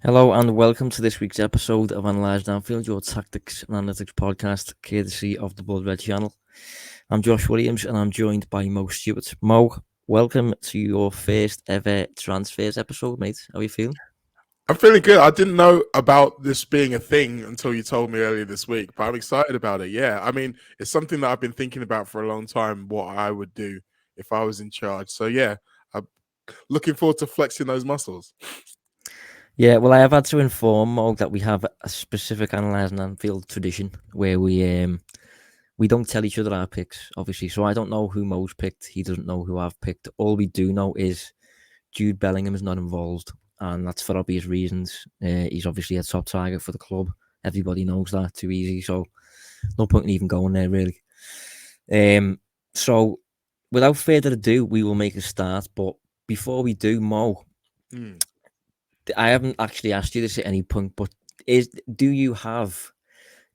Hello and welcome to this week's episode of Analysing Anfield, your tactics and analytics podcast, courtesy of the Blood Red channel. I'm Josh Williams and I'm joined by Mo Stewart. Mo, welcome to your first ever transfers episode, mate. How are you feeling? I'm feeling good. I didn't know about this being a thing until you told me earlier this week, but I'm excited about it. Yeah, I mean, it's something that I've been thinking about for a long time, what I would do if I was in charge. So, yeah, I'm looking forward to flexing those muscles. Yeah, well, I have had to inform Mo that we have a specific Analysing Anfield tradition where we don't tell each other our picks, obviously. So I don't know who Mo's picked. He doesn't know who I've picked. All we do know is Jude Bellingham is not involved, and that's for obvious reasons. He's obviously a top target for the club. Everybody knows that too easy, so no point in even going there, really. So without further ado, we will make a start. But before we do, Mo, I haven't actually asked you this at any point, but do you have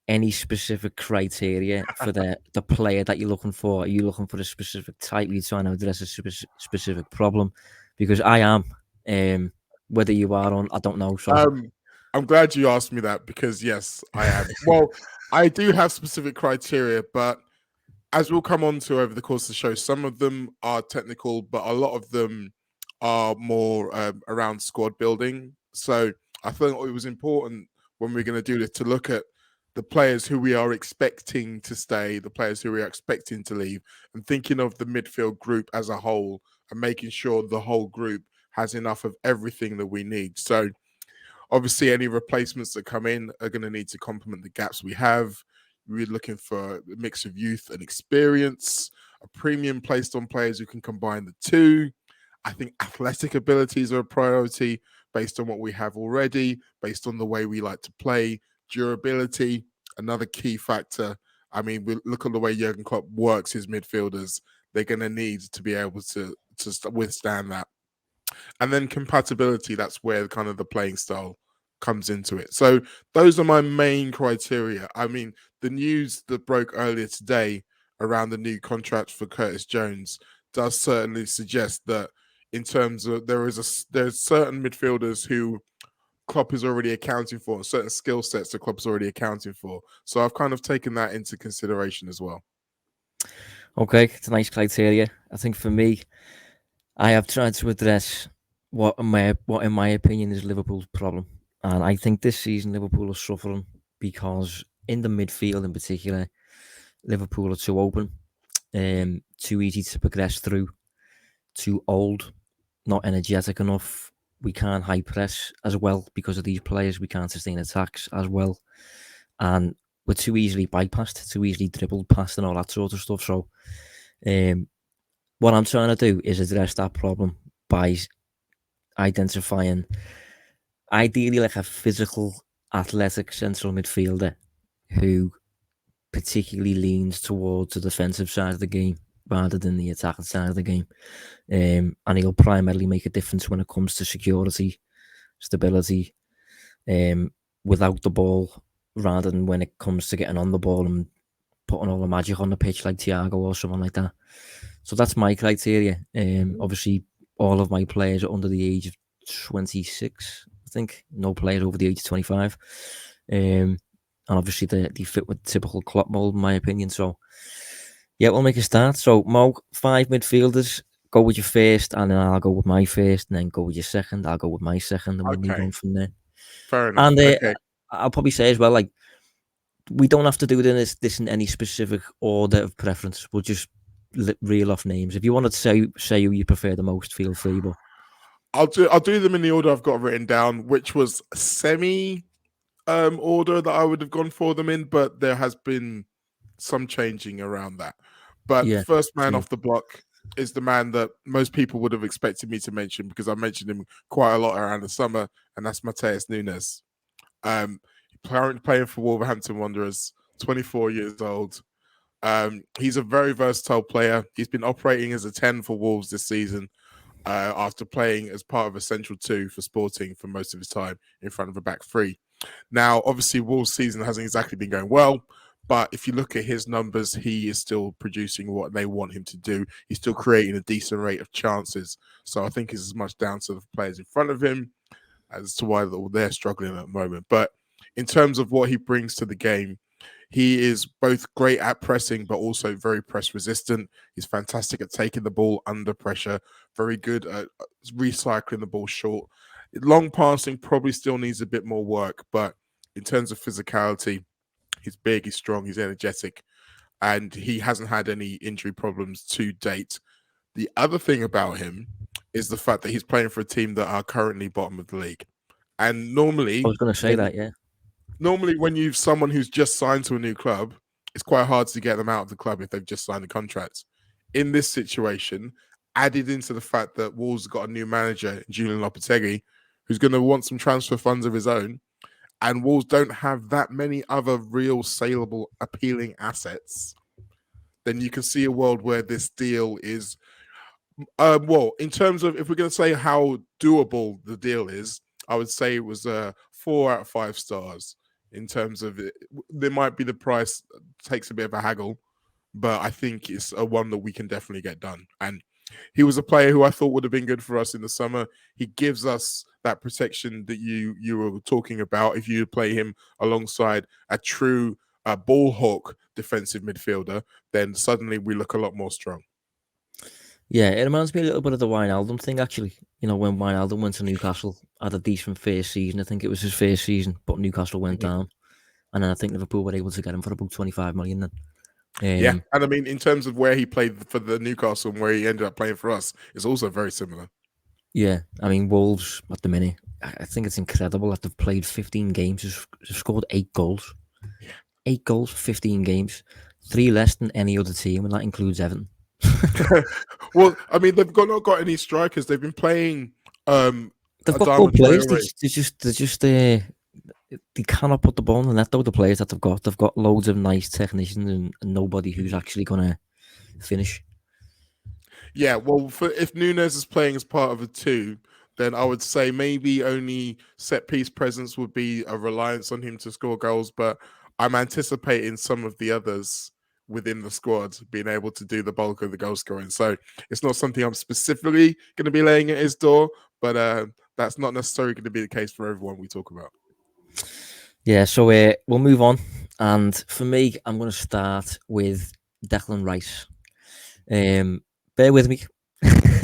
any specific criteria for the player that you're looking for? Are you looking for a specific type? Are you trying to address a specific problem? Because I am. Whether you are on, I don't know. So I'm glad you asked me that because, yes, I am. Well, I do have specific criteria, but as we'll come on to over the course of the show, some of them are technical, but a lot of them are more around squad building. So I think it was important when we're going to do this to look at the players who we are expecting to stay, the players who we are expecting to leave, and thinking of the midfield group as a whole and making sure the whole group has enough of everything that we need. So obviously, any replacements that come in are going to need to complement the gaps we have. We're looking for a mix of youth and experience, a premium placed on players who can combine the two. I think athletic abilities are a priority based on what we have already, based on the way we like to play. Durability, another key factor. I mean, we look at the way Jurgen Klopp works his midfielders. They're going to need to be able to withstand that. And then compatibility, that's where kind of the playing style comes into it. So those are my main criteria. I mean, the news that broke earlier today around the new contract for Curtis Jones does certainly suggest that in terms of there's certain midfielders who Klopp is already accounting for, certain skill sets that Klopp is already accounting for. So I've kind of taken that into consideration as well. okay, it's a nice criteria. I think for me, I have tried to address what in my opinion is Liverpool's problem, and I think this season Liverpool are suffering because in the midfield in particular, Liverpool are too open, too easy to progress through, too old, not energetic enough. We can't high press as well because of these players. We can't sustain attacks as well, and we're too easily bypassed, too easily dribbled past, and all that sort of stuff. So, what I'm trying to do is address that problem by identifying ideally like a physical, athletic central midfielder who particularly leans towards the defensive side of the game rather than the attacking side of the game. And he'll primarily make a difference when it comes to security, stability, without the ball, rather than when it comes to getting on the ball and putting all the magic on the pitch like Thiago or someone like that. So that's my criteria. Obviously, all of my players are under the age of 26, I think. No players over the age of 25. And obviously, they fit with typical Klopp mold, in my opinion. So, yeah, we'll make a start. So, Mo, 5 midfielders. Go with your first, and then I'll go with my first, and then go with your second. I'll go with my second, and we'll move Okay, on from there. fair enough. And Okay. I'll probably say as well, like, we don't have to do this in any specific order of preference. We'll just reel off names. If you want to say who you prefer the most, feel free. But I'll do them in the order I've got written down, which was semi order that I would have gone for them in, but there has been some changing around that. But the yeah, first man same. off the block is the man that most people would have expected me to mention because I mentioned him quite a lot around the summer, and that's Matheus Nunes. Currently playing for Wolverhampton Wanderers, 24 years old. He's a very versatile player. He's been operating as a 10 for Wolves this season after playing as part of a central 2 for Sporting for most of his time in front of a back 3. Now, obviously, Wolves' season hasn't exactly been going well, but if you look at his numbers, he is still producing what they want him to do. He's still creating a decent rate of chances. So I think it's as much down to the players in front of him as to why they're struggling at the moment. But in terms of what he brings to the game, he is both great at pressing, but also very press resistant. He's fantastic at taking the ball under pressure, very good at recycling the ball short. Long passing probably still needs a bit more work, but in terms of physicality, he's big, he's strong, he's energetic, and he hasn't had any injury problems to date. The other thing about him is the fact that he's playing for a team that are currently bottom of the league. And normally, I was going to say that, yeah. Normally, when you've someone who's just signed to a new club, it's quite hard to get them out of the club if they've just signed a contract. In this situation, added into the fact that Wolves got a new manager, Julian Lopetegui, who's going to want some transfer funds of his own, and Wolves don't have that many other real saleable, appealing assets, then you can see a world where this deal is, well, in terms of, if we're going to say how doable the deal is, I would say it was 4 out of 5 stars. In terms of it, there might be the price takes a bit of a haggle, but I think it's a one that we can definitely get done. And he was a player who I thought would have been good for us in the summer. He gives us that protection that you were talking about. If you play him alongside a true ball hawk defensive midfielder, then suddenly we look a lot more strong. Yeah, it reminds me a little bit of the Wijnaldum thing, actually. You know, when Wijnaldum went to Newcastle, had a decent first season. I think it was his first season, but Newcastle went down. And then I think Liverpool were able to get him for about 25 million then. Yeah, and I mean, in terms of where he played for the Newcastle and where he ended up playing for us, it's also very similar. Yeah, I mean, Wolves at the minute, I think it's incredible that they've played 15 games, they've scored 8 goals. Yeah. 8 goals, 15 games, 3 less than any other team, and that includes Everton. Well, I mean, they've not got any strikers. They've been playing. They've got good players. They cannot put the ball in the net, though, the players that they've got. They've got loads of nice technicians and nobody who's actually going to finish. Yeah, well, if Nunes is playing as part of a 2, then I would say maybe only set-piece presence would be a reliance on him to score goals, but I'm anticipating some of the others within the squad being able to do the bulk of the goal scoring. So it's not something I'm specifically going to be laying at his door, but that's not necessarily going to be the case for everyone we talk about. Yeah, so we'll move on. And for me, I'm going to start with Declan Rice. Bear with me.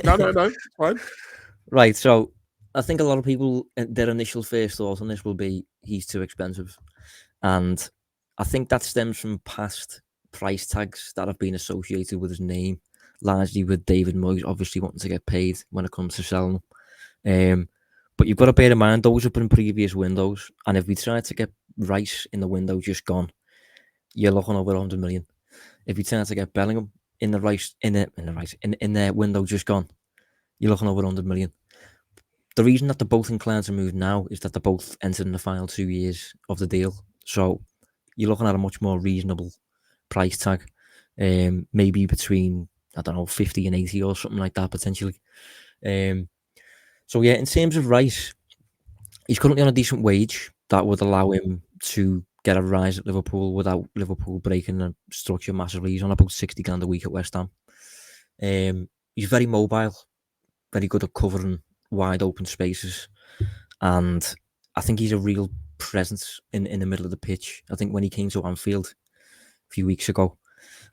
No, it's fine. Right, so I think a lot of people, their initial first thought on this will be he's too expensive. And I think that stems from past price tags that have been associated with his name, largely with David Moyes obviously wanting to get paid when it comes to selling him. But you've got to bear in mind those have been previous windows, and if we try to get Rice in the window just gone, you're looking over 100 million. If you try to get Bellingham in the window just gone, you're looking over 100 million. The reason that they're both inclined to move now is that they're both entered in the final 2 years of the deal, so you're looking at a much more reasonable price tag, maybe between 50 and 80 or something like that potentially. So yeah, in terms of Rice, he's currently on a decent wage that would allow him to get a rise at Liverpool without Liverpool breaking the structure massively. He's on about 60 grand a week at West Ham. He's very mobile, very good at covering wide open spaces, and I think he's a real presence in the middle of the pitch. I think when he came to Anfield a few weeks ago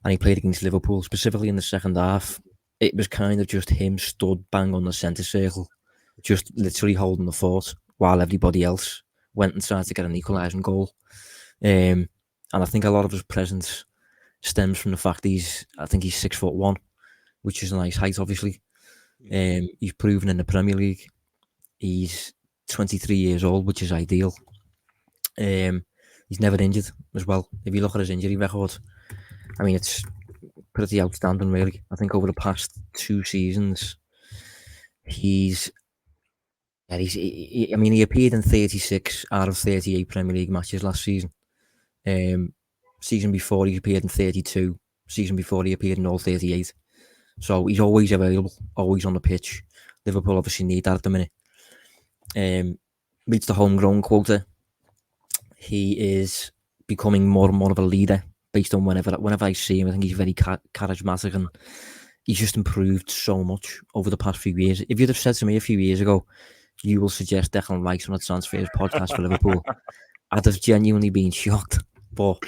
and he played against Liverpool, specifically in the second half, it was kind of just him stood bang on the centre circle, just literally holding the fort while everybody else went and tried to get an equalising goal. And I think a lot of his presence stems from the fact he's 6'1", which is a nice height, obviously. He's proven in the Premier League. He's 23 years old, which is ideal. He's never injured as well. If you look at his injury record, I mean, it's pretty outstanding, really. I think over the past 2 seasons, he appeared in 36 out of 38 Premier League matches last season. Season before, he appeared in 32. Season before, he appeared in all 38. So he's always available, always on the pitch. Liverpool obviously need that at the minute. Meets the homegrown quota. He is becoming more and more of a leader based on whenever I see him. I think he's very charismatic, and he's just improved so much over the past few years. If you'd have said to me a few years ago, you will suggest Declan Rice on a transfers podcast for Liverpool, I'd have genuinely been shocked. But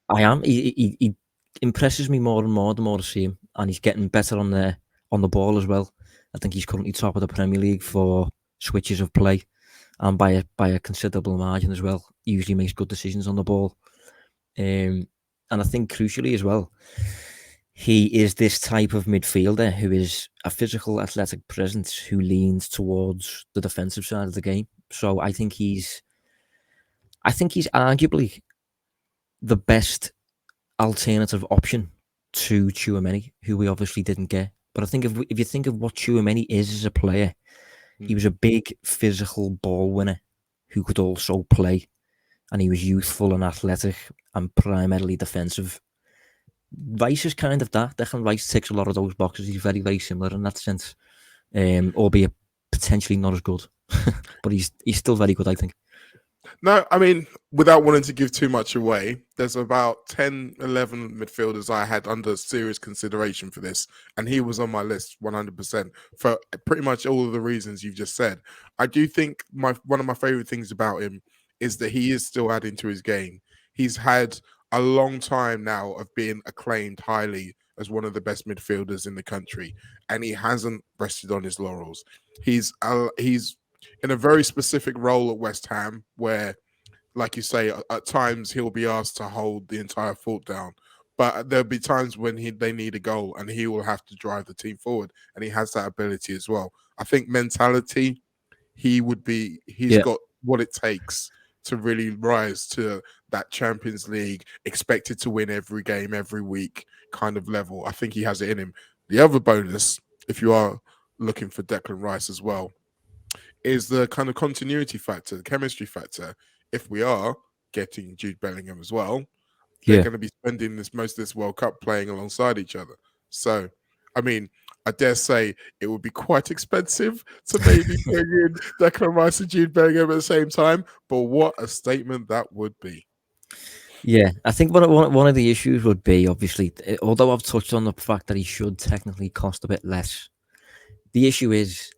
I am. He impresses me more and more the more I see him, and he's getting better on the ball as well. I think he's currently top of the Premier League for switches of play, and by a considerable margin as well. He usually makes good decisions on the ball, and I think crucially as well, he is this type of midfielder who is a physical, athletic presence who leans towards the defensive side of the game. So I think he's arguably the best alternative option to Tchouaméni, who we obviously didn't get. But I think if you think of what Tchouaméni is as a player, he was a big physical ball winner who could also play, and he was youthful and athletic and primarily defensive. Rice is kind of that. Declan Rice ticks a lot of those boxes. He's very, very similar in that sense, albeit potentially not as good, but he's still very good, I think. No, I mean, without wanting to give too much away, there's about 10, 11 midfielders I had under serious consideration for this, and he was on my list 100% for pretty much all of the reasons you've just said. I do think one of my favorite things about him is that he is still adding to his game. He's had a long time now of being acclaimed highly as one of the best midfielders in the country, and he hasn't rested on his laurels. He's in a very specific role at West Ham where, like you say, at times he'll be asked to hold the entire fort down. But there'll be times when they need a goal and he will have to drive the team forward. And he has that ability as well. I think mentality, he's got what it takes to really rise to that Champions League, expected to win every game, every week kind of level. I think he has it in him. The other bonus, if you are looking for Declan Rice as well, is the kind of continuity factor, the chemistry factor. If we are getting Jude Bellingham as well, they're going to be spending most of this World Cup playing alongside each other. So, I mean, I dare say it would be quite expensive to maybe bring in Declan Rice and Jude Bellingham at the same time, but what a statement that would be. Yeah, I think one of the issues would be, obviously, although I've touched on the fact that he should technically cost a bit less, the issue is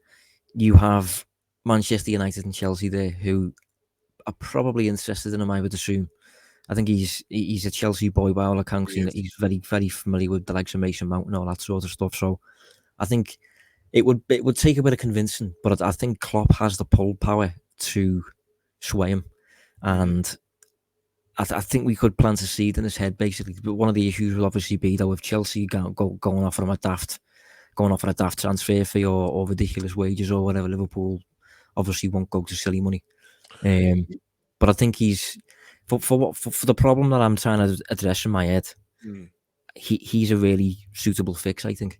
you have Manchester United and Chelsea there who are probably interested in him, I would assume. I think he's a Chelsea boy by all accounts. He's very, very familiar with the likes of Mason Mount and all that sort of stuff. So I think it would take a bit of convincing, but I think Klopp has the pull power to sway him. And I think we could plant a seed in his head, basically. But one of the issues will obviously be, though, if Chelsea going off on a daft transfer fee or ridiculous wages or whatever, Liverpool obviously won't go to silly money. But I think he's for the problem that I'm trying to address in my head. He's a really suitable fix, I think.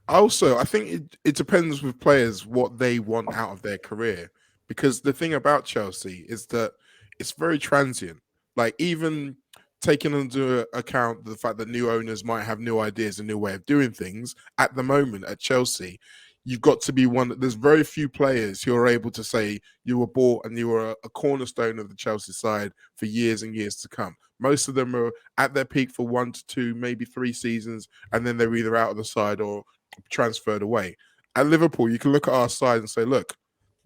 Also, I think it depends with players what they want out of their career, because the thing about Chelsea is that it's very transient. Like, even taking into account the fact that new owners might have new ideas, a new way of doing things, at the moment at Chelsea, you've got to be one. There's very few players who are able to say you were bought and you were a cornerstone of the Chelsea side for years and years to come. Most of them are at their peak for 1 to 2, maybe 3 seasons, and then they're either out of the side or transferred away. At Liverpool, you can look at our side and say, look,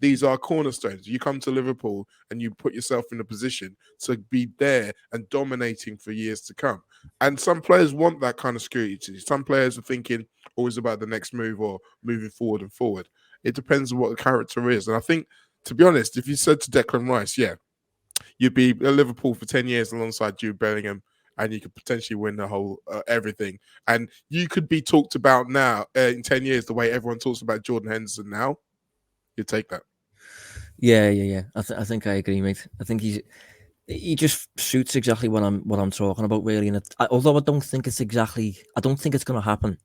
these are cornerstones. You come to Liverpool and you put yourself in a position to be there and dominating for years to come. And some players want that kind of security. Some players are thinking always about the next move or moving forward and forward. It depends on what the character is. And I think, to be honest, if you said to Declan Rice, yeah, you'd be at Liverpool for 10 years alongside Jude Bellingham, and you could potentially win the whole everything. And you could be talked about now in 10 years the way everyone talks about Jordan Henderson now. You take that. Yeah. I think I agree, mate. I think he just suits exactly what I'm talking about, really. And although I don't think it's going to happen.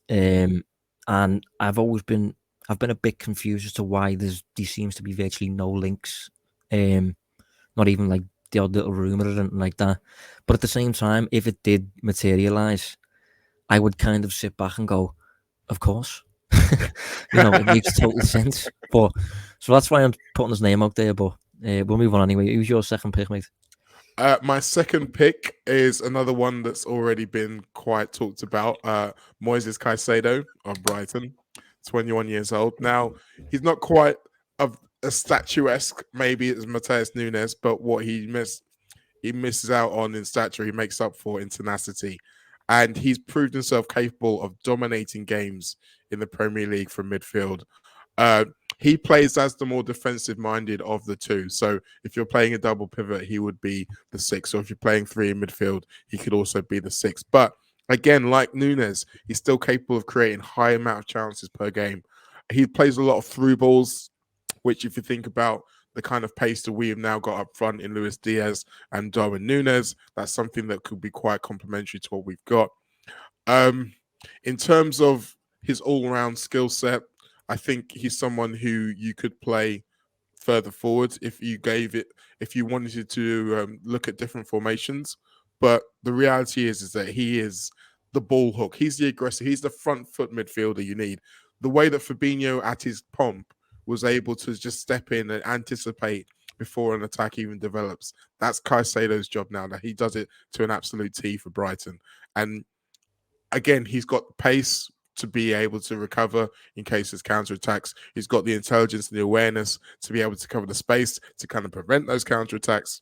And I've been a bit confused as to why there seems to be virtually no links. Not even like the odd little rumor or anything like that. But at the same time, if it did materialize, I would kind of sit back and go, of course. It makes total sense. But so that's why I'm putting his name out there. But we'll move on anyway. Who's your second pick, mate? My second pick is another one that's already been quite talked about. Moises Caicedo of Brighton, 21 years old. Now, he's not quite of a statuesque, maybe it's Matheus Nunes, but what he misses out on in stature, he makes up for in tenacity. And he's proved himself capable of dominating games in the Premier League from midfield. Uh, he plays as the more defensive minded of the two. So if you're playing a double pivot, he would be the six. Or if you're playing three in midfield, he could also be the six. But again, like Nunes, he's still capable of creating high amount of chances per game. He plays a lot of through balls, which if you think about the kind of pace that we have now got up front in Luis Diaz and Darwin Nunes, that's something that could be quite complementary to what we've got. In terms of his all-round skill set, I think he's someone who you could play further forward if you wanted to look at different formations. But the reality is that he is the ball hook. He's the aggressor. He's the front foot midfielder you need. The way that Fabinho at his pomp was able to just step in and anticipate before an attack even develops. That's Caicedo's job now. That he does it to an absolute T for Brighton. And again, he's got the pace to be able to recover in case there's counterattacks. He's got the intelligence and the awareness to be able to cover the space to kind of prevent those counterattacks.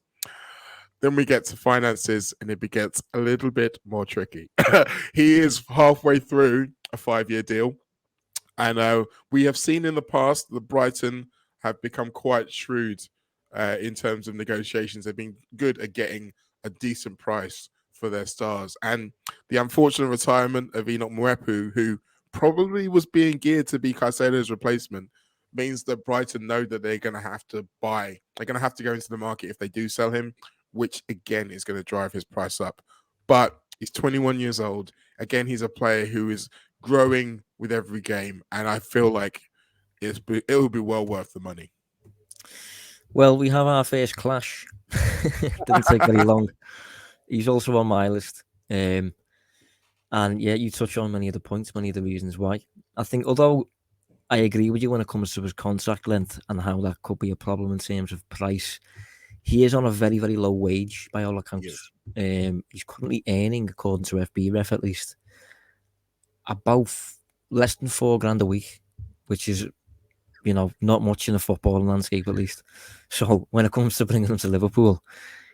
Then we get to finances and it gets a little bit more tricky. He is halfway through a 5-year deal. And we have seen in the past that Brighton have become quite shrewd in terms of negotiations. They've been good at getting a decent price for their stars. And the unfortunate retirement of Enoch Mwepu, who probably was being geared to be Caicedo's replacement, means that Brighton know that they're going to have to buy. They're going to have to go into the market if they do sell him, which again is going to drive his price up. But he's 21 years old. Again, he's a player who is growing with every game, and I feel like it will be well worth the money. Well, we have our first clash. Didn't take very long. He's also on my list. And yeah, you touch on many of the points, many of the reasons why. I think, although I agree with you when it comes to his contract length and how that could be a problem in terms of price, he is on a very, very low wage by all accounts. He's currently earning, according to FBref at least, about less than $4,000 a week, which is, not much in the football landscape at least. So when it comes to bringing him to Liverpool,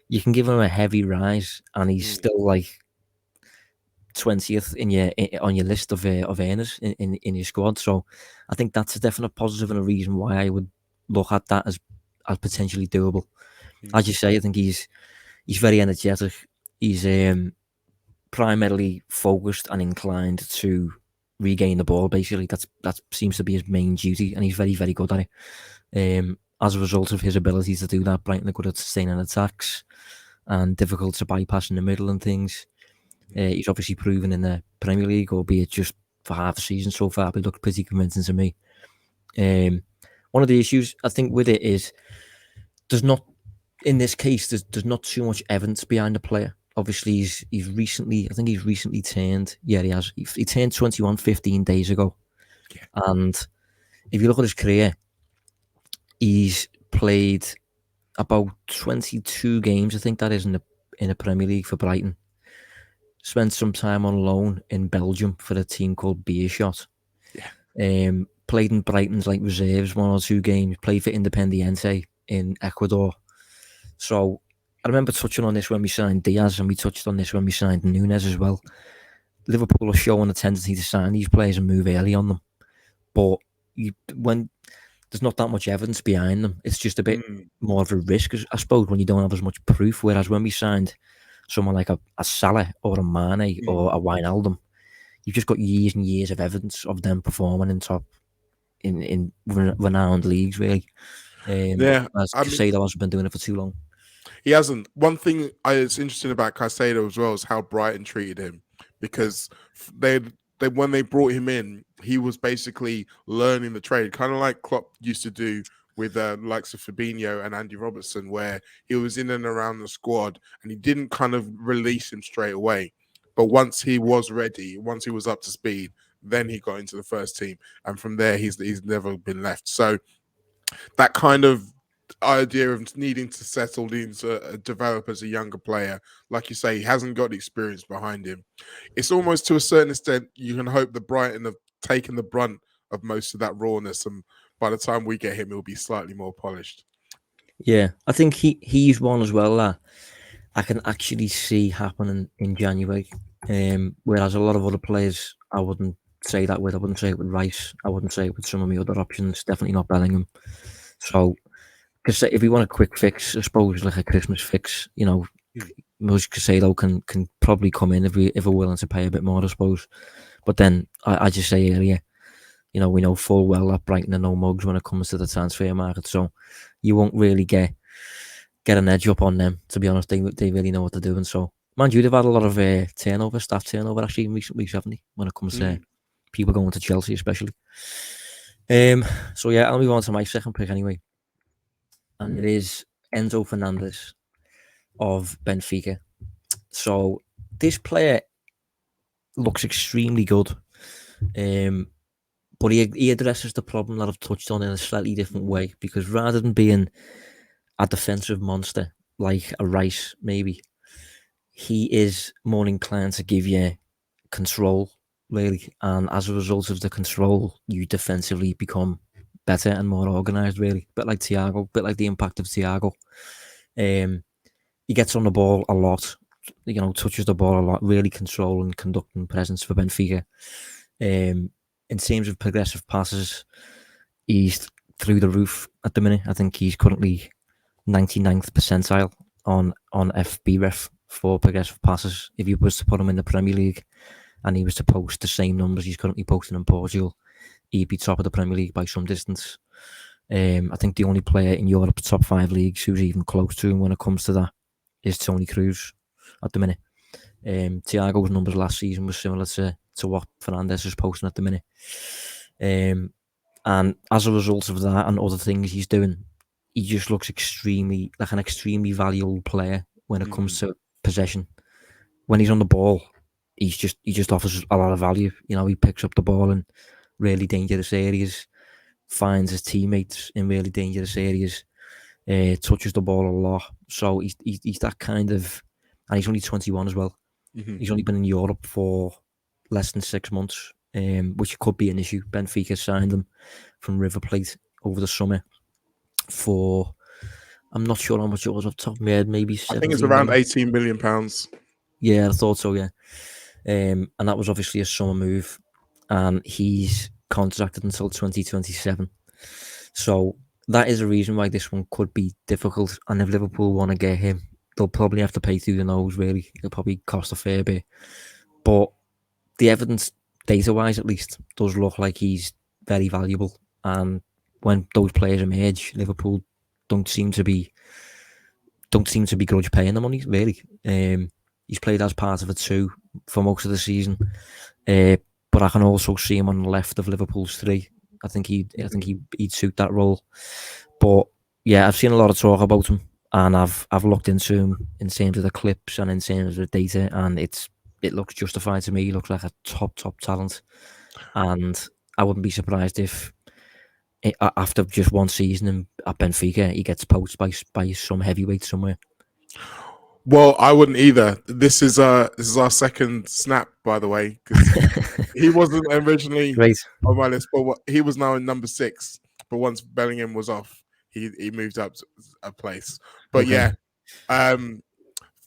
you can give him a heavy rise, and he's still like 20th on your list of earners in your squad. So I think that's a definite positive and a reason why I would look at that as potentially doable. As you say, I think he's very energetic. He's primarily focused and inclined to regain the ball. Basically, that seems to be his main duty, and he's very, very good at it. As a result of his ability to do that, Brighton are good at sustaining attacks and difficult to bypass in the middle and things. He's obviously proven in the Premier League, albeit just for half the season so far, but he looked pretty convincing to me. One of the issues I think with it is there's not too much evidence behind the player. Obviously, he's recently turned. Yeah, he has. He turned 21 15 days ago. Yeah. And if you look at his career, he's played about 22 games, I think that is, in the Premier League for Brighton. Spent some time on loan in Belgium for a team called Beerschot. Yeah. Played in Brighton's reserves 1 or 2 games. Played for Independiente in Ecuador. So I remember touching on this when we signed Diaz, and we touched on this when we signed Nunes as well. Liverpool are showing a tendency to sign these players and move early on them, but when there's not that much evidence behind them, it's just a bit more of a risk, I suppose, when you don't have as much proof. Whereas when we signed someone like a Salah or a Mane or a Wijnaldum, you've just got years and years of evidence of them performing in renowned leagues, really. As Caicedo hasn't been doing it for too long. He hasn't. One thing it's interesting about Caicedo as well is how Brighton treated him, because they when they brought him in, he was basically learning the trade, kind of like Klopp used to do with the likes of Fabinho and Andy Robertson, where he was in and around the squad and he didn't kind of release him straight away. But once he was ready, once he was up to speed, then he got into the first team. And from there, he's never been left. So that kind of idea of needing to settle, needing to develop as a younger player, like you say, he hasn't got the experience behind him. It's almost, to a certain extent, you can hope that Brighton have taken the brunt of most of that rawness, and by the time we get him, he'll be slightly more polished. Yeah, I think he's one as well that I can actually see happening in January. Whereas a lot of other players, I wouldn't say that with. I wouldn't say it with Rice. I wouldn't say it with some of my other options. Definitely not Bellingham. So, because if you want a quick fix, I suppose like a Christmas fix, Moises Caicedo can probably come in if we're willing to pay a bit more, I suppose. But then I just say earlier, we know full well that Brighton are no mugs when it comes to the transfer market. So you won't really get an edge up on them. To be honest, they really know what they're doing. So, mind you, they've had a lot of staff turnover actually in recent weeks, haven't they? When it comes to people going to Chelsea, especially. So yeah, I'll move on to my second pick anyway, and it is Enzo Fernandez of Benfica. So this player looks extremely good, but he addresses the problem that I've touched on in a slightly different way, because rather than being a defensive monster like a Rice, maybe, he is more inclined to give you control, really, and as a result of the control, you defensively become better and more organised, really. Bit like Thiago, bit like the impact of Thiago. He gets on the ball a lot, touches the ball a lot, really controlling, conducting presence for Benfica. In terms of progressive passes, he's through the roof at the minute. I think he's currently 99th percentile on FBref for progressive passes. If you was to put him in the Premier League and he was to post the same numbers he's currently posting in Portugal, he'd be top of the Premier League by some distance. I think the only player in Europe's top 5 leagues who's even close to him when it comes to that is Toni Kroos at the minute. Thiago's numbers last season was similar to what Fernandez is posting at the minute. And as a result of that and other things he's doing, he just looks like an extremely valuable player when it comes to possession. When he's on the ball, he just offers a lot of value. He picks up the ball in really dangerous areas, finds his teammates in really dangerous areas, touches the ball a lot. So he's that kind of, and he's only 21 as well. He's only been in Europe for less than 6 months, which could be an issue. Benfica signed him from River Plate over the summer for, I'm not sure how much it was off the top of my head, maybe 17 I think it's around million. £18 million. Yeah, I thought so, yeah. And that was obviously a summer move, and he's contracted until 2027. So that is a reason why this one could be difficult. And if Liverpool want to get him, they'll probably have to pay through the nose, really. It'll probably cost a fair bit. But the evidence, data-wise at least, does look like he's very valuable. And when those players emerge, Liverpool don't seem to be grudge paying the money, really. He's played as part of a 2 for most of the season. But I can also see him on the left of Liverpool's 3. I think he'd suit that role. But yeah, I've seen a lot of talk about him, and I've looked into him in terms of the clips and in terms of the data, and it looks justified to me. He looks like a top talent, and I wouldn't be surprised if after just one season at Benfica he gets poached by some heavyweight somewhere. Well, I wouldn't either. This is our second snap, by the way, because he wasn't originally on my list, but he was now in number 6. But once Bellingham was off, he moved up a place. But okay. Yeah,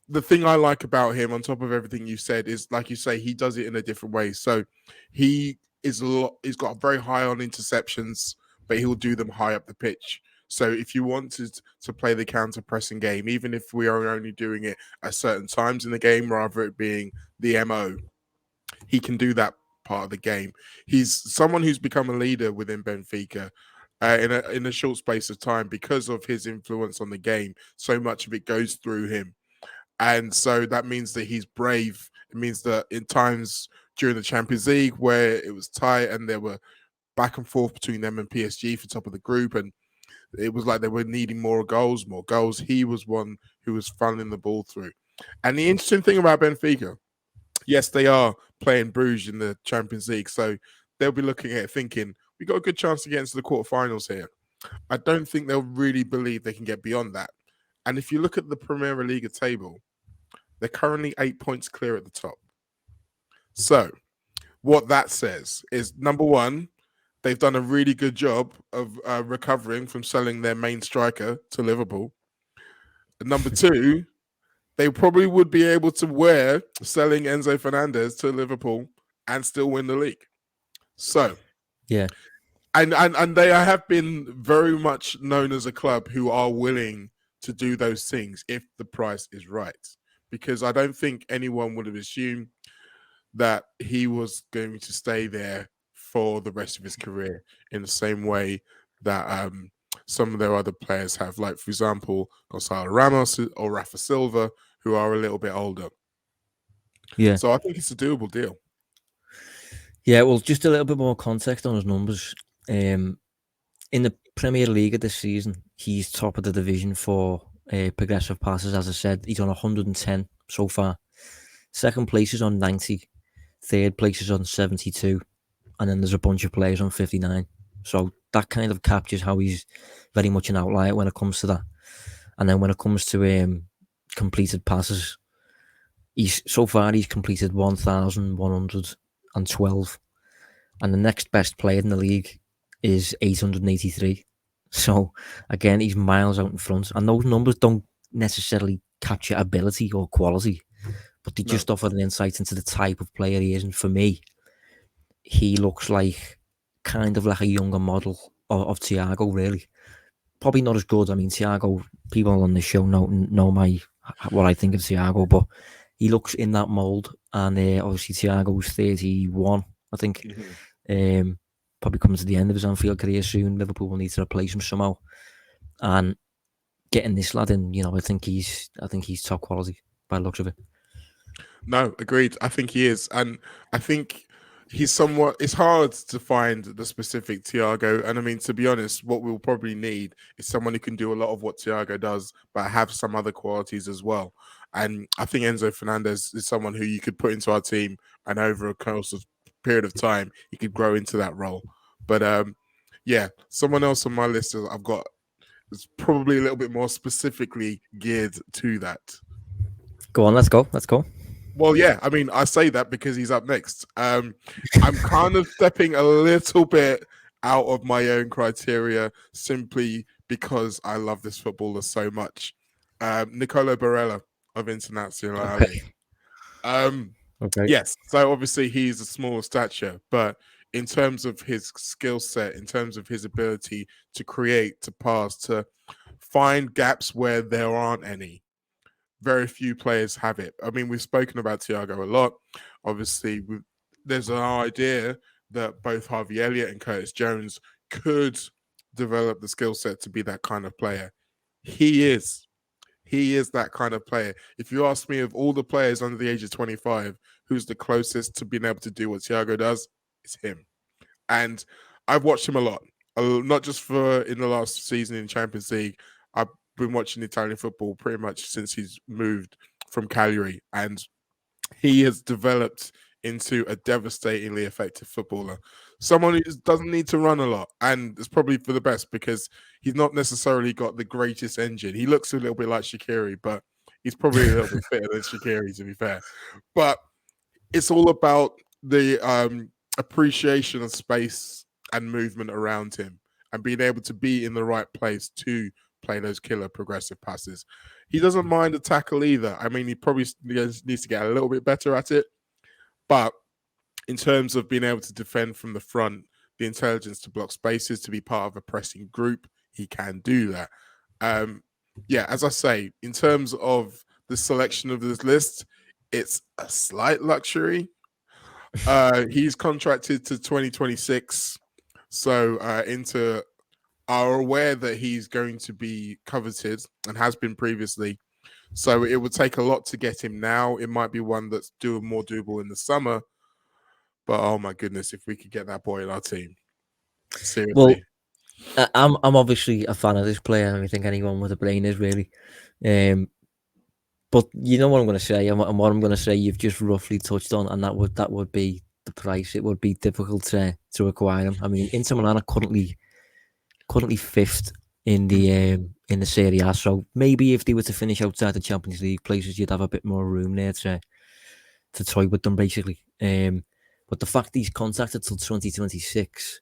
the thing I like about him, on top of everything you said, is, like you say, he does it in a different way. So he's got very high on interceptions, but he'll do them high up the pitch. So if you wanted to play the counter-pressing game, even if we are only doing it at certain times in the game, rather it being the MO, he can do that part of the game. He's someone who's become a leader within Benfica in a short space of time because of his influence on the game. So much of it goes through him. And so that means that he's brave. It means that in times during the Champions League where it was tight and there were back and forth between them and PSG for top of the group, and it was like they were needing more goals. He was one who was funneling the ball through. And the interesting thing about Benfica, yes, they are playing Bruges in the Champions League. So they'll be looking at it thinking, we got a good chance to get into the quarterfinals here. I don't think they'll really believe they can get beyond that. And if you look at the Premier League table, they're currently 8 points clear at the top. So what that says is, number one, they've done a really good job of recovering from selling their main striker to Liverpool. And number two, they probably would be able to wear selling Enzo Fernandez to Liverpool and still win the league. So, yeah, and they have been very much known as a club who are willing to do those things if the price is right. Because I don't think anyone would have assumed that he was going to stay there for the rest of his career in the same way that some of their other players have, like, for example, Gonzalo Ramos or Rafa Silva, who are a little bit older. yeah. So I think it's a doable deal. Yeah, well, just a little bit more context on his numbers. In the Premier League this season, he's top of the division for progressive passes. As I said, he's on 110 so far. Second place is on 90. Third place is on 72. And then there's a bunch of players on 59. So that kind of captures how he's very much an outlier when it comes to that. And then when it comes to completed passes, he's completed 1,112. And the next best player in the league is 883. So again, he's miles out in front. And those numbers don't necessarily capture ability or quality, but they just offer an insight into the type of player he is. And for me, he looks like kind of like a younger model of Thiago, really. Probably not as good. I mean, Thiago, people on the show know what I think of Thiago, but he looks in that mould. And obviously, Thiago's 31, I think. Mm-hmm. Probably coming to the end of his Anfield career soon. Liverpool will need to replace him somehow. And getting this lad in, I think he's top quality by the looks of it. No, agreed. I think he is. And I think he's somewhat, it's hard to find the specific Thiago. And I mean, to be honest, what we'll probably need is someone who can do a lot of what Thiago does, but have some other qualities as well. And I think Enzo Fernandez is someone who you could put into our team, and over a course of period of time, he could grow into that role. But yeah, someone else on my list I've got is probably a little bit more specifically geared to that. Go on, let's go. Well, yeah, I mean, I say that because he's up next. I'm kind of stepping a little bit out of my own criteria simply because I love this footballer so much. Nicolo Barella of Internazionale. Okay. Yes, so obviously he's a smaller stature, but in terms of his skill set, in terms of his ability to create, to pass, to find gaps where there aren't any, very few players have it. I mean, we've spoken about Thiago a lot. Obviously, there's an idea that both Harvey Elliott and Curtis Jones could develop the skill set to be that kind of player. He is that kind of player. If you ask me, of all the players under the age of 25, who's the closest to being able to do what Thiago does, it's him. And I've watched him a lot, not just for in the last season in Champions League. I've been watching Italian football pretty much since he's moved from Cagliari, and he has developed into a devastatingly effective footballer. Someone who doesn't need to run a lot, and it's probably for the best because he's not necessarily got the greatest engine. He looks a little bit like Shaqiri, but he's probably a little bit fitter than Shaqiri, to be fair. But it's all about the appreciation of space and movement around him and being able to be in the right place to play those killer progressive passes. He doesn't mind a tackle either. I mean, he probably needs to get a little bit better at it. But in terms of being able to defend from the front, the intelligence to block spaces, to be part of a pressing group, he can do that. Yeah, as I say, in terms of the selection of this list, it's a slight luxury. He's contracted to 2026. So Inter are aware that he's going to be coveted and has been previously. So it would take a lot to get him now. It might be one that's more doable in the summer. But oh my goodness, if we could get that boy in our team. Seriously. Well, I'm obviously a fan of this player. I think anyone with a brain is really. But you know what I'm going to say, and what I'm going to say, you've just roughly touched on, and that would be the price. It would be difficult to acquire him. I mean, Inter Milan are currently fifth in the Serie A. So maybe if they were to finish outside the Champions League places, you'd have a bit more room there to toy with them, basically. But the fact he's contracted till 2026,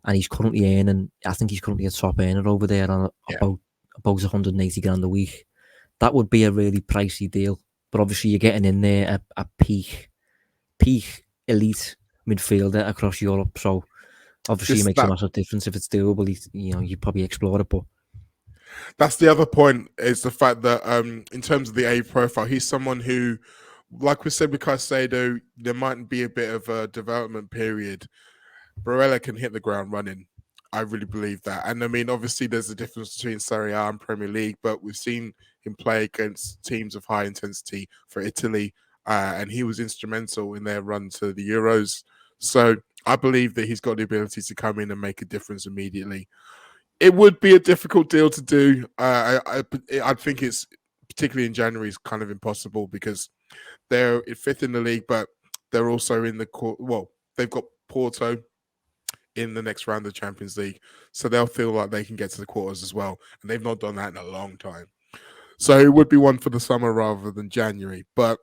and he's currently earning, I think he's currently a top earner over there on about 180 grand a week. That would be a really pricey deal. But obviously you're getting in there a peak elite midfielder across Europe. So obviously it makes a massive difference if it's doable. You probably explore it, but that's the other point, is the fact that in terms of the age profile, he's someone who, like we said with Caicedo, there might be a bit of a development period. Barella can hit the ground running. I really believe that. And I mean, obviously there's a difference between Serie A and Premier League, but we've seen him play against teams of high intensity for Italy, and he was instrumental in their run to the Euros. So I believe that he's got the ability to come in and make a difference immediately. It would be a difficult deal to do. I think it's, particularly in January, is kind of impossible because they're fifth in the league, but they're also in they've got Porto in the next round of the Champions League, so they'll feel like they can get to the quarters as well, and they've not done that in a long time. So it would be one for the summer rather than January, but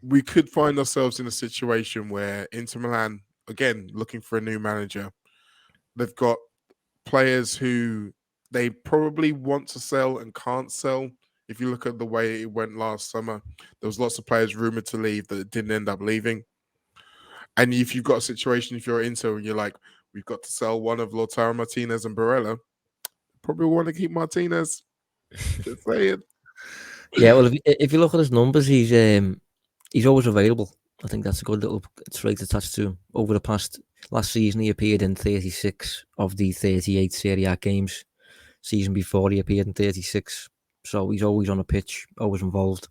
we could find ourselves in a situation where Inter Milan, again, looking for a new manager, they've got players who they probably want to sell and can't sell. If you look at the way it went last summer, there was lots of players rumored to leave that didn't end up leaving. And if you've got a situation, if you're Inter and you're like, we've got to sell one of Lautaro Martinez and Barella, probably want to keep Martinez. Just saying. Yeah, well, if you look at his numbers, he's always available. I think that's a good little trait attached to him. Over the last season, he appeared in 36 of the 38 Serie A games. Season before, he appeared in 36. So he's always on the pitch, always involved.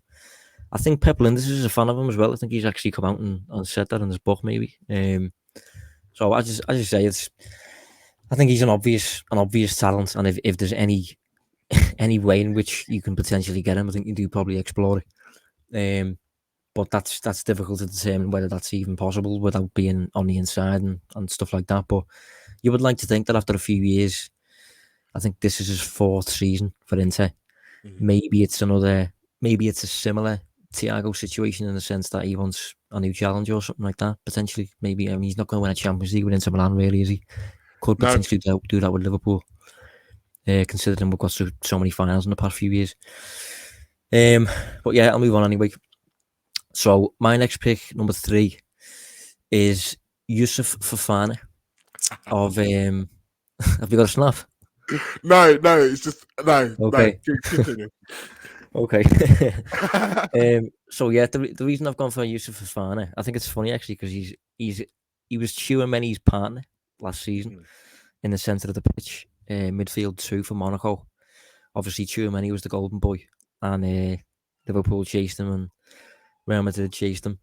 I think Pep Linders is a fan of him as well. I think he's actually come out and said that in his book, maybe. So as you say, I think he's an obvious talent, and if there's any way in which you can potentially get him, I think you do probably explore it. But that's difficult to determine whether that's even possible without being on the inside and stuff like that. But you would like to think that after a few years, I think this is his fourth season for Inter. Mm-hmm. Maybe it's a similar Thiago situation in the sense that he wants a new challenge or something like that, potentially. Maybe, I mean, he's not going to win a Champions League with Inter Milan, really, is he? Could potentially do that with Liverpool, considering we've got so many finals in the past few years. But yeah, I'll move on anyway. So my next pick, number 3, is Youssouf Fofana of have you got a snap? No, it's just no. Okay. No, continue. Okay. So yeah, the reason I've gone for Youssouf Fofana, I think it's funny actually because he was Tchouaméni's partner last season in the centre of the pitch, midfield 2 for Monaco. Obviously, Tchouaméni was the golden boy, and Liverpool chased him, and Real Madrid chased him.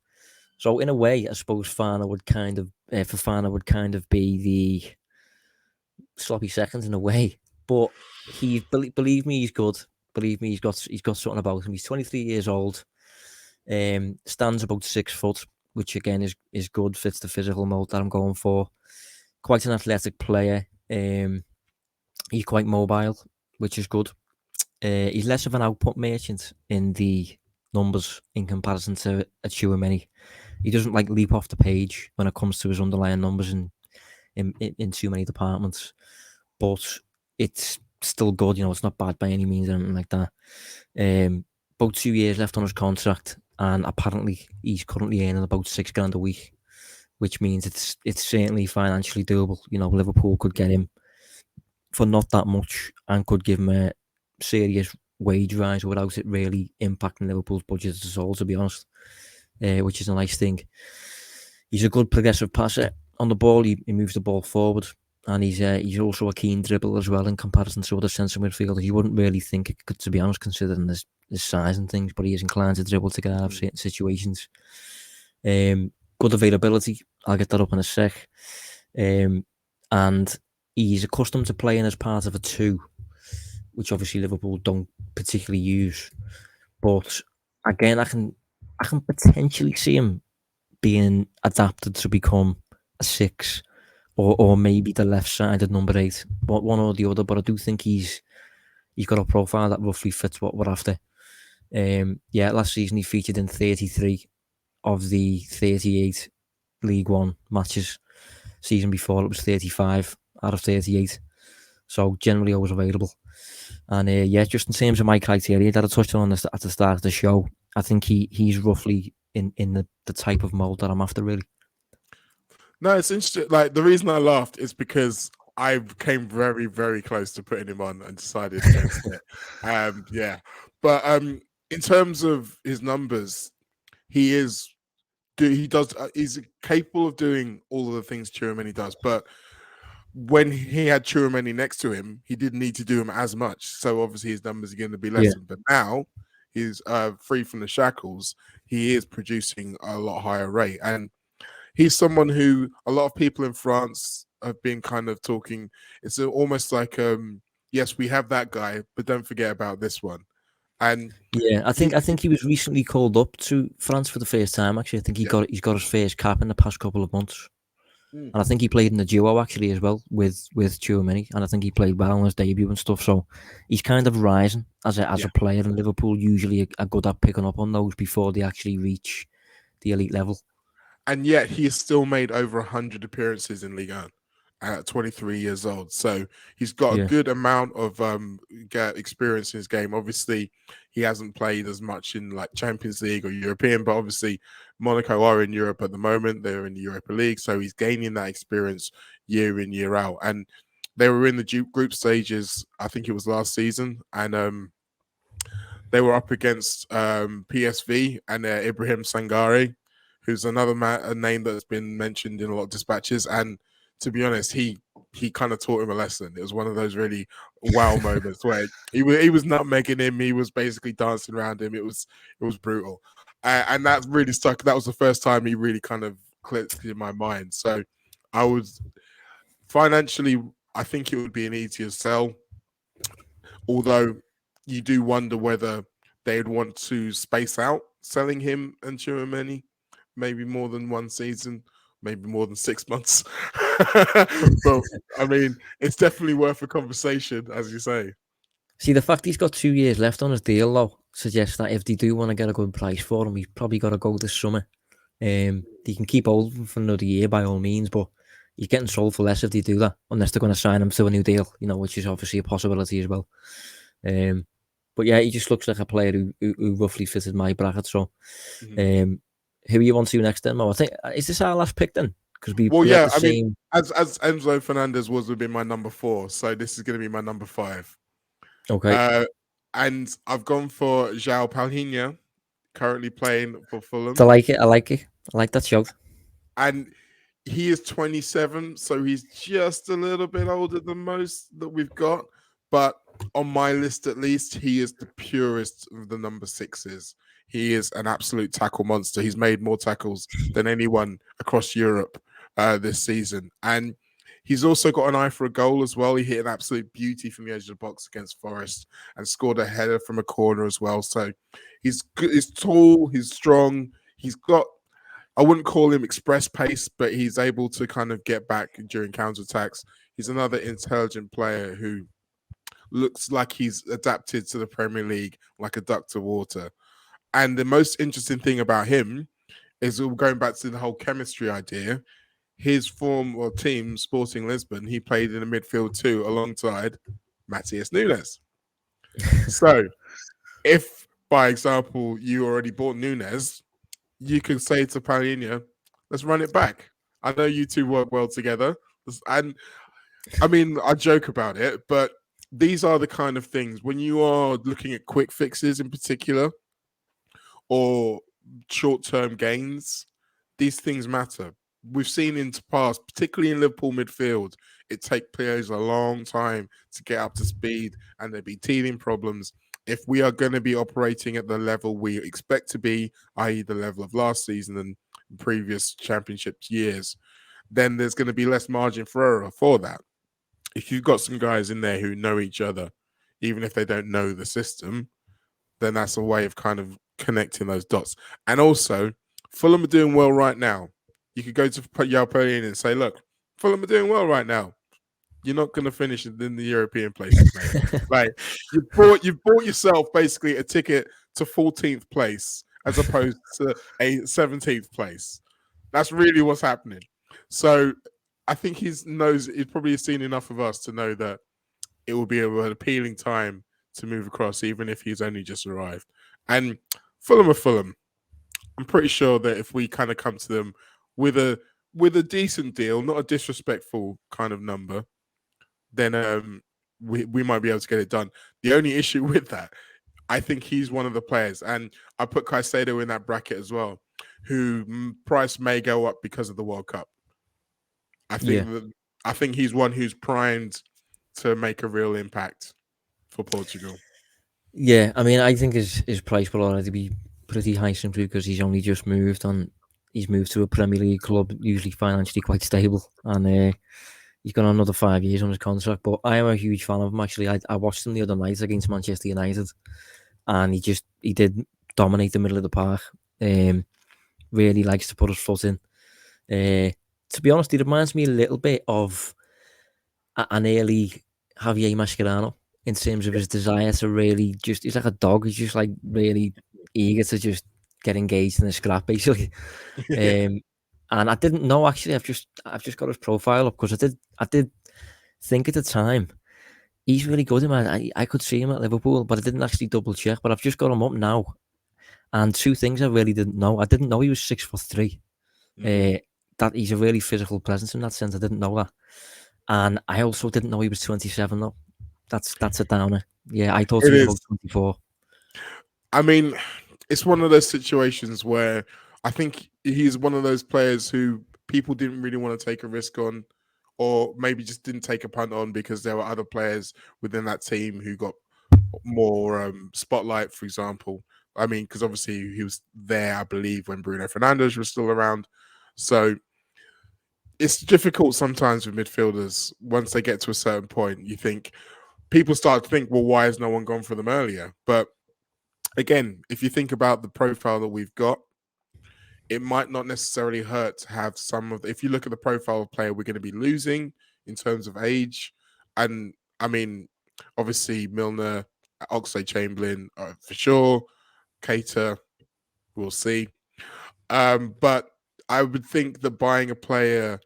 So in a way, I suppose Fofana would kind of be the sloppy second in a way. But believe me, he's good. Believe me, he's got something about him. He's 23 years old. Stands about 6 foot, which again is good. Fits the physical mold that I'm going for. Quite an athletic player. He's quite mobile, which is good. He's less of an output merchant in the numbers in comparison to a Tchouaméni. He doesn't like leap off the page when it comes to his underlying numbers in too many departments, but it's still good. It's not bad by any means or anything like that. About 2 years left on his contract, and apparently he's currently earning about £6,000 a week, which means it's certainly financially doable. Liverpool could get him for not that much and could give him a serious wage rise without it really impacting Liverpool's budget at all, to be honest, which is a nice thing. He's a good progressive passer on the ball. He moves the ball forward, and he's also a keen dribbler as well in comparison to other central midfielders. You wouldn't really think it could, to be honest, considering his size and things, but he is inclined to dribble to get out of certain situations. Good availability. I'll get that up in a sec. And he's accustomed to playing as part of a 2, which obviously Liverpool don't particularly use. But again, I can potentially see him being adapted to become a 6 or maybe the left-sided number 8, one or the other. But I do think he's got a profile that roughly fits what we're after. Last season he featured in 33 of the 38 League One matches. Season before, it was 35 out of 38. So generally always available. And just in terms of my criteria that I touched on at the start of the show, I think he's roughly in the type of mold that I'm after, really. No, it's interesting. Like, the reason I laughed is because I came very, very close to putting him on and decided against it. Yeah, but in terms of his numbers, he's capable of doing all of the things Tchouaméni does, but when he had Tchouaméni next to him, he didn't need to do them as much. So obviously his numbers are going to be less. Yeah. But now he's free from the shackles. He is producing a lot higher rate. And he's someone who a lot of people in France have been kind of talking. It's almost like, yes, we have that guy, but don't forget about this one. And yeah, I think he was recently called up to France for the first time. Actually, I think he's got his first cap in the past couple of months. And I think he played in the duo actually as well with Tchouaméni, and I think he played well on his debut and stuff. So he's kind of rising as a player, and Liverpool usually are good at picking up on those before they actually reach the elite level. And yet he has still made over 100 appearances in Ligue 1 at 23 years old. So he's got a good amount of experience in his game. Obviously, he hasn't played as much in like Champions League or European, but obviously Monaco are in Europe at the moment. They're in the Europa League. So he's gaining that experience year in, year out. And they were in the group stages, I think it was last season. And they were up against PSV and Ibrahim Sangare, who's another a name that's been mentioned in a lot of dispatches. And to be honest, he kind of taught him a lesson. It was one of those really wow moments where he was nutmegging him. He was basically dancing around him. It was brutal. And that really stuck. That was the first time he really kind of clicked in my mind. So I was financially, I think it would be an easier sell. Although you do wonder whether they'd want to space out selling him and Tchouaméni, maybe more than one season, maybe more than 6 months. But I mean, it's definitely worth a conversation, as you say. See, the fact he's got 2 years left on his deal, though, suggests that if they do want to get a good price for him, he's probably got to go this summer. They can keep hold of him for another year by all means, but he's getting sold for less if they do that, unless they're going to sign him to a new deal, which is obviously a possibility as well. But yeah, he just looks like a player who roughly fitted my bracket. So, who you want to next then, Mo? I think is this our last pick then? Because we had the same. Mean, as Enzo Fernandez would be my number 4, so this is going to be my number 5. Okay. And I've gone for Joao Palhinha, currently playing for Fulham. I like it. I like that shout. And he is 27, so he's just a little bit older than most that we've got. But on my list, at least, he is the purest of the number 6s. He is an absolute tackle monster. He's made more tackles than anyone across Europe this season. And he's also got an eye for a goal as well. He hit an absolute beauty from the edge of the box against Forest and scored a header from a corner as well. So he's good. He's tall. He's strong. He's got, I wouldn't call him express pace, but he's able to kind of get back during counterattacks. He's another intelligent player who looks like he's adapted to the Premier League like a duck to water. And the most interesting thing about him is, going back to the whole chemistry idea, his former team, Sporting Lisbon, he played in the midfield too alongside Matheus Nunes. So if, by example, you already bought Nunes, you can say to Palhinha, let's run it back. I know you two work well together. And I mean, I joke about it, but these are the kind of things when you are looking at quick fixes in particular or short-term gains, these things matter. We've seen in the past, particularly in Liverpool midfield, it takes players a long time to get up to speed and there'll be teething problems. If we are going to be operating at the level we expect to be, i.e. the level of last season and previous championship years, then there's going to be less margin for error for that. If you've got some guys in there who know each other, even if they don't know the system, then that's a way of kind of connecting those dots. And also, Fulham are doing well right now. You could go to Joao Palhinha and say, look, Fulham are doing well right now. You're not going to finish in the European places, mate. Like, you've bought yourself basically a ticket to 14th place as opposed to a 17th place. That's really what's happening. So I think he's probably seen enough of us to know that it will be an appealing time to move across, even if he's only just arrived. And Fulham are Fulham. I'm pretty sure that if we kind of come to them with a decent deal, not a disrespectful kind of number, then we might be able to get it done. The only issue with that, I think he's one of the players, and I put Caicedo in that bracket as well, who price may go up because of the World Cup. I think he's one who's primed to make a real impact for Portugal. Yeah, I mean, I think his price will already be pretty high simply because he's only just moved on. He's moved to a Premier League club, usually financially quite stable, and he's got another 5 years on his contract. But I am a huge fan of him, actually. I watched him the other night against Manchester United, and he did dominate the middle of the park. Really likes to put his foot in. To be honest, he reminds me a little bit of an early Javier Mascherano in terms of his desire to really he's like a dog. He's just like really eager to just get engaged in a scrap, basically. And I didn't know, actually. I've just got his profile up because I did think at the time he's really good. I could see him at Liverpool, but I didn't actually double check. But I've just got him up now, and two things I really didn't know. I didn't know he was 6'3". That he's a really physical presence in that sense. I didn't know that, and I also didn't know he was 27 though. That's a downer. Yeah, I thought he was about 24. I mean, it's one of those situations where I think he's one of those players who people didn't really want to take a risk on, or maybe just didn't take a punt on because there were other players within that team who got more spotlight, for example. I mean, because obviously he was there, I believe, when Bruno Fernandes was still around. So it's difficult sometimes with midfielders. Once they get to a certain point, people start to think, well, why has no one gone for them earlier? But again, if you think about the profile that we've got, it might not necessarily hurt to have if you look at the profile of player we're going to be losing in terms of age, and I mean, obviously Milner, Oxlade-Chamberlain for sure, Keita, we'll see. But I would think that buying a player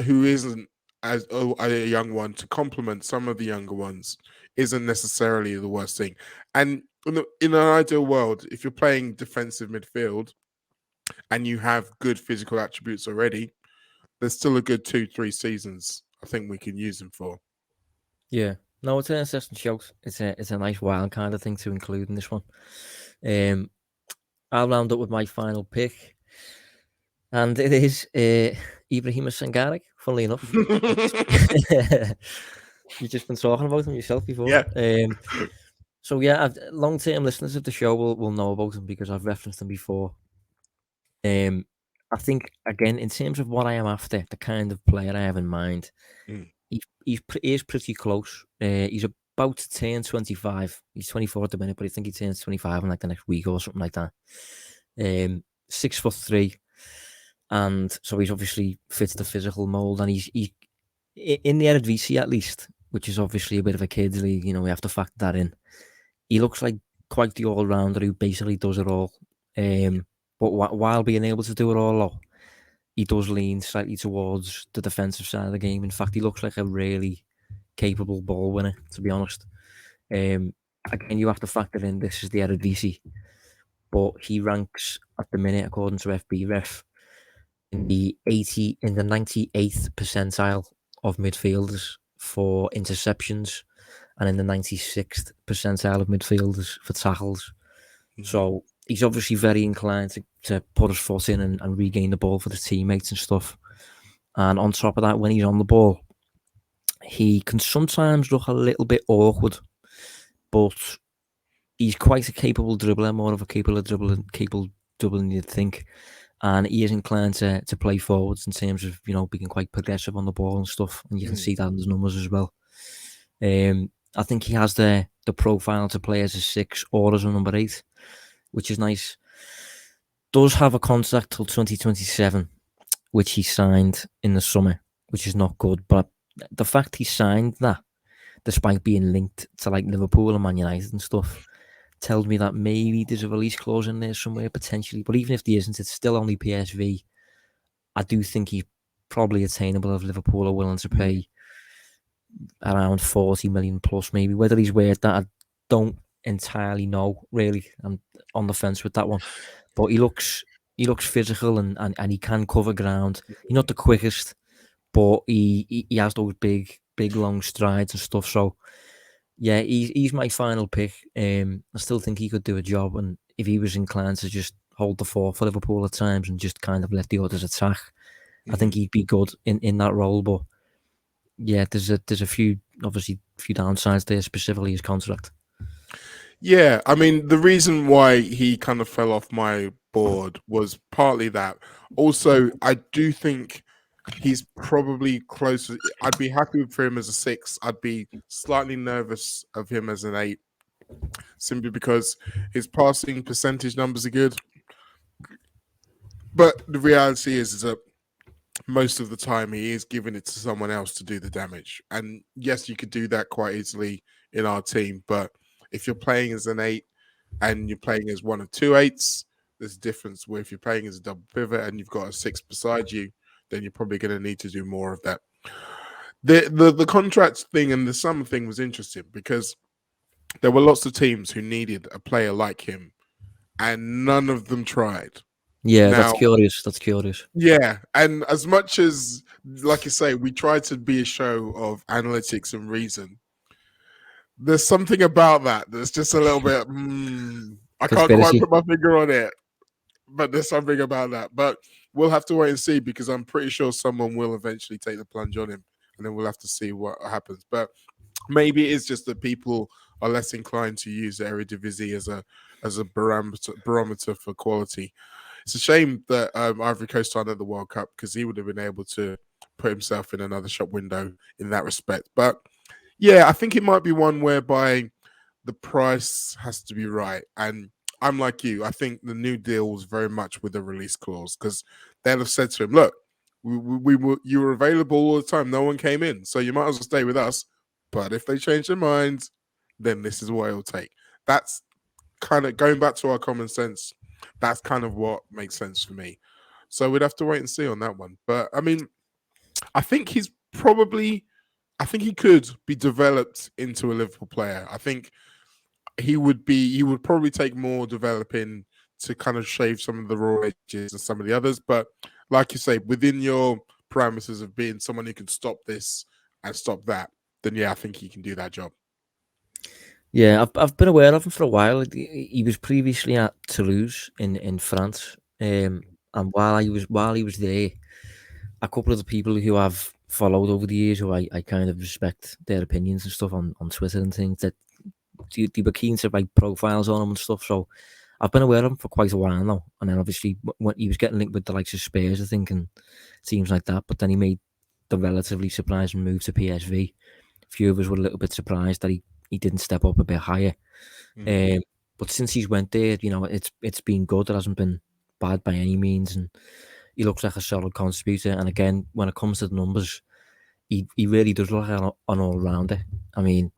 who isn't as a young one to complement some of the younger ones isn't necessarily the worst thing. And in an ideal world, if you're playing defensive midfield and you have good physical attributes already, there's still a good 2-3 seasons I think we can use them for. Yeah, no, it's an interesting shout. It's a nice wild kind of thing to include in this one. I'll round up with my final pick, and it is Ibrahim Sangare. Funnily enough, you've just been talking about him yourself before. Yeah. So yeah, long-term listeners of the show will know about him because I've referenced him before. I think, again, in terms of what I am after, the kind of player I have in mind, he is pretty close. He's about to turn 25. He's 24 at the minute, but I think he turns 25 in like the next week or something like that. 6'3", and so he's obviously fits the physical mold, and he's in the Eredivisie at least, which is obviously a bit of a kids' league. You know, we have to factor that in. He looks like quite the all-rounder who basically does it all. But while being able to do it all, he does lean slightly towards the defensive side of the game. In fact, he looks like a really capable ball winner, to be honest. Again, you have to factor in this is the Eredivisie, but he ranks at the minute, according to FBref, in the 98th percentile of midfielders for interceptions, and in the 96th percentile of midfielders for tackles. So he's obviously very inclined to put his foot in and regain the ball for the teammates and stuff. And on top of that, when he's on the ball, he can sometimes look a little bit awkward, but he's quite a capable dribbler, more of a capable dribbler than you'd think. And he is inclined to play forwards in terms of, you know, being quite progressive on the ball and stuff. And you can see that in his numbers as well. I think he has the profile to play as a 6 or as a number 8, which is nice. Does have a contract till 2027, which he signed in the summer, which is not good. But the fact he signed that, despite being linked to like Liverpool and Man United and stuff, tells me that maybe there's a release clause in there somewhere potentially. But even if there isn't, it's still only PSV. I do think he's probably attainable if Liverpool are willing to pay around 40 million plus, maybe. Whether he's worth that, I don't entirely know, really. I'm on the fence with that one. But he looks physical and he can cover ground. He's not the quickest, but he has those big long strides and stuff. So yeah, he's my final pick. I still think he could do a job, and if he was inclined to just hold the fort for Liverpool at times and just kind of let the others attack, I think he'd be good in that role. But yeah, there's a few downsides there, specifically his contract. Yeah, I mean, the reason why he kind of fell off my board was partly that. Also, I do think he's probably closer. I'd be happy for him as a 6. I'd be slightly nervous of him as an 8, simply because his passing percentage numbers are good. But the reality is that most of the time he is giving it to someone else to do the damage. And yes, you could do that quite easily in our team, but if you're playing as an 8 and you're playing as one of 2 8s, there's a difference. Where if you're playing as a double pivot and you've got a 6 beside you, then you're probably going to need to do more of that. The contract thing and the summer thing was interesting because there were lots of teams who needed a player like him, and none of them tried. Yeah, now, that's curious. Yeah, and as much as, like you say, we try to be a show of analytics and reason, there's something about that that's just a little bit, I can't quite put my finger on it, but there's something about that. But we'll have to wait and see, because I'm pretty sure someone will eventually take the plunge on him, and then we'll have to see what happens. But maybe it is just that people are less inclined to use the Eredivisie as a barometer for quality. It's a shame that Ivory Coast aren't at the World Cup, because he would have been able to put himself in another shop window in that respect. But yeah, I think it might be one whereby the price has to be right. And I'm like you. I think the new deal was very much with a release clause, because they'd have said to him, look, you were available all the time. No one came in. So you might as well stay with us. But if they change their minds, then this is what it'll take. That's kind of going back to our common sense. That's kind of what makes sense for me. So we'd have to wait and see on that one. But I mean, I think he could be developed into a Liverpool player. I think he would probably take more developing to kind of shave some of the raw edges and some of the others. But like you say, within your parameters of being someone who can stop this and stop that, then yeah, I think he can do that job. Yeah, I've been aware of him for a while. He was previously at Toulouse in France, and while he was there, a couple of the people who I've followed over the years, who I kind of respect their opinions and stuff on Twitter and things, that they were keen to write profiles on him and stuff. So I've been aware of him for quite a while now. And then obviously when he was getting linked with the likes of Spurs, I think, and teams like that. But then he made the relatively surprising move to PSV. A few of us were a little bit surprised that he didn't step up a bit higher. But since he's went there, it's been good. It hasn't been bad by any means, and he looks like a solid contributor. And again, when it comes to the numbers, he really does look like an all-rounder. I mean,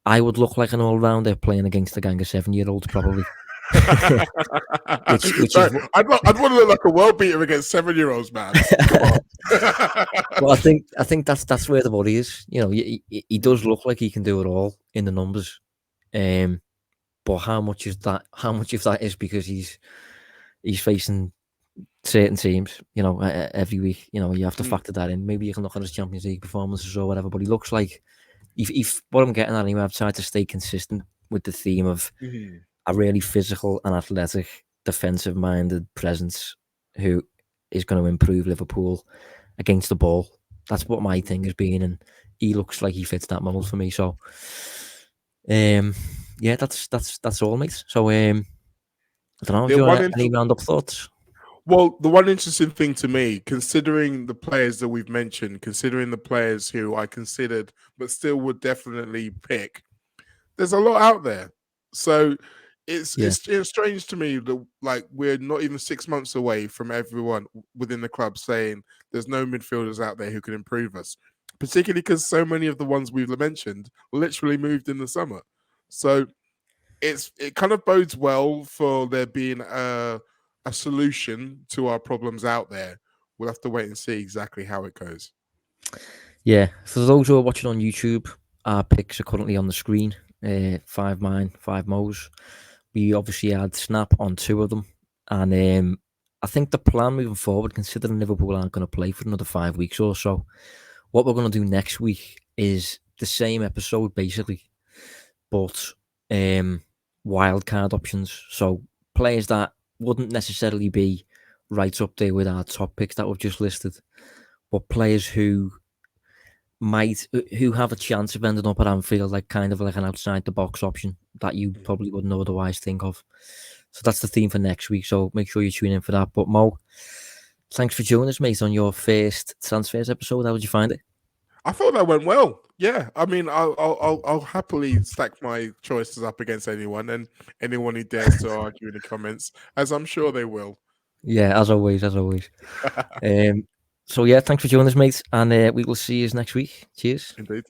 I would look like an all-rounder playing against a gang of 7-year-olds, probably. I'd want to look like a world beater against 7-year-olds, man. Come on. Well, I think that's where the body is. He does look like he can do it all in the numbers. But how much of that is because he's facing certain teams, every week. You have to factor that in. Maybe you can look at his Champions League performances or whatever, but he looks like, if what I'm getting at anyway, I've tried to stay consistent with the theme of a really physical and athletic, defensive-minded presence who is going to improve Liverpool against the ball. That's what my thing has been, and he looks like he fits that model for me. So, yeah, that's all, mate. So, I don't know if you want any round-up thoughts. Well, the one interesting thing to me, considering the players that we've mentioned, considering the players who I considered but still would definitely pick, there's a lot out there. So it's strange to me that, like, we're not even 6 months away from everyone within the club saying there's no midfielders out there who can improve us, particularly because so many of the ones we've mentioned literally moved in the summer. So it kind of bodes well for there being a solution to our problems out there, we'll have to wait and see exactly how it goes. Yeah, for those who are watching on YouTube, our picks are currently on the screen. 5 mine, 5 Mo's. We obviously had Snap on 2 of them. And I think the plan moving forward, considering Liverpool aren't going to play for another 5 weeks or so, what we're going to do next week is the same episode, basically, but wildcard options. So players that wouldn't necessarily be right up there with our top picks that we've just listed, but players who have a chance of ending up at Anfield, like kind of like an outside the box option that you probably wouldn't otherwise think of. So that's the theme for next week. So make sure you tune in for that. But Mo, thanks for joining us, mate, on your first transfers episode. How did you find it? I thought that went well. Yeah, I mean, I'll happily stack my choices up against anyone and anyone who dares to argue in the comments, as I'm sure they will. Yeah, as always. So yeah, thanks for joining us, mate, and we will see you next week. Cheers. Indeed.